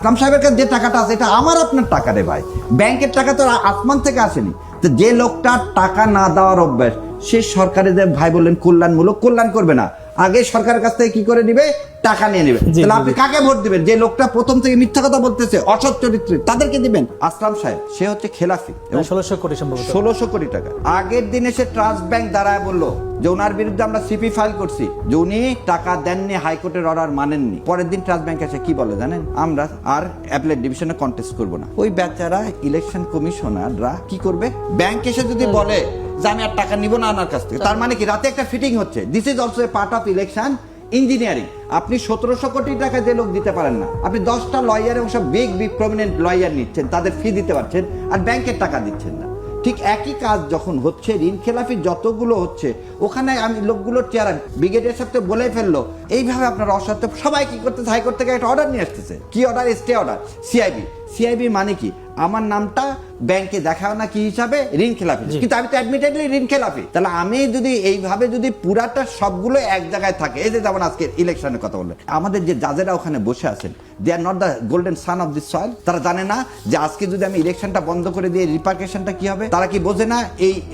আসলাম সাহেবের কাছে যে টাকাটা আছে এটা আমার আপনার টাকা রে ভাই, ব্যাংকের টাকা তো আসমান থেকে আসেনি। তো যে লোকটা টাকা না দেওয়ার অভ্যাস, সে সরকারিদের ভাই বললেন কল্যাণমূলক কল্যাণ করবে না, আগে সরকারের কাছ থেকে কি করে নিবে, টাকা নিয়ে নেবে। তাহলে আপনি কাকে ভোট দিবেন? যে লোকটা প্রথম থেকে মিথ্যা কথা বলতেছে, অসৎ চরিত্রে, তাদেরকে দিবেন। আসলাম সাহেব সে হচ্ছে খেলাফি, 1600 কোটি সম্ভবত 1600 কোটি টাকা। আগের দিনে সে ট্রাস্ট ব্যাংক দাঁড়ায় বললো যে ওনার বিরুদ্ধে আমরা সিপি ফাইল করছি, যে উনি টাকা দেননি, হাইকোর্টের অর্ডার মানেননি। পরের দিন ট্রাস্ট ব্যাংক এসে কি বলে জানেন, আমরা আর অ্যাপেলেট ডিভিশনে কন্টেস্ট করবো না। ওই বেচারা ইলেকশন কমিশনাররা কি করবে, ব্যাংক এসে যদি বলে যে আমি আর টাকা নিব না আপনার কাছ থেকে, তার মানে কি রাতে একটা ফিটিং হচ্ছে। This is also a part of election engineering. আপনি 1700 কোটি টাকা যে লোক দিতে পারেন না, আপনি 10টা লয়ার এবং সব বিগ প্রমিনেন্ট লয়ার নিচ্ছেন, তাদের ফি দিতে পারছেন, আর ব্যাংকের টাকা দিচ্ছেন না। ঠিক একই কাজ যখন হচ্ছে, ঋণ খেলাফি যতগুলো হচ্ছে, ওখানে আমি লোকগুলোর চেহারা ব্রিগেডিয়ার সাথে বলে ফেললো এইভাবে আপনার অসত্য সবাই কি করতেছে, হাইকোর্ট থেকে একটা অর্ডার নিয়ে আসতেছে। কি অর্ডার? Stay order. সিআইবি মানে কি, আমার নামটা ব্যাংকে দেখাও না কি হিসাবে, ঋণ খেলাফি, কিন্তু আমি তো অ্যাডমিটেডলি ঋণ খেলাফি। তাহলে আমি যদি এইভাবে যদি পুরাটা সবগুলো এক জায়গায় থাকে, এই যে যেমন আজকে ইলেকশনের কথা বললেন, আমাদের যে জাজেরা ওখানে বসে আছেন, they are not the golden son of this soil. তারা জানে না যে আজকে যদি আমি ইলেকশনটা বন্ধ করে দিয়ে রিপার্কেশনটা কি হবে? তারা কি বোঝে না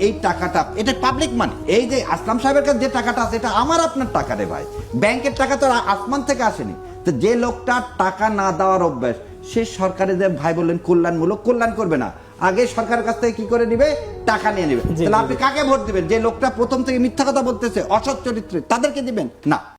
এই টাকাটা এটা পাবলিক মানি? এই যে আসলাম সাহেবের কাছে যে টাকাটা আছে এটা আমার আপনার টাকা রে ভাই, ব্যাংকের টাকা তো আসমান থেকে আসেনি। তো যে লোকটা টাকা না দেওয়ার অভ্যাস, সে সরকারিদের ভাই বললেন কল্যাণমূলক কল্যাণ করবে না, আগে সরকারের কাছ থেকে কি করে নিবে, টাকা নিয়ে নেবে। তাহলে আপনি কাকে ভোট দিবেন? যে লোকটা প্রথম থেকে মিথ্যা কথা বলতেছে, অসৎ চরিত্রে, তাদেরকে দিবেন না।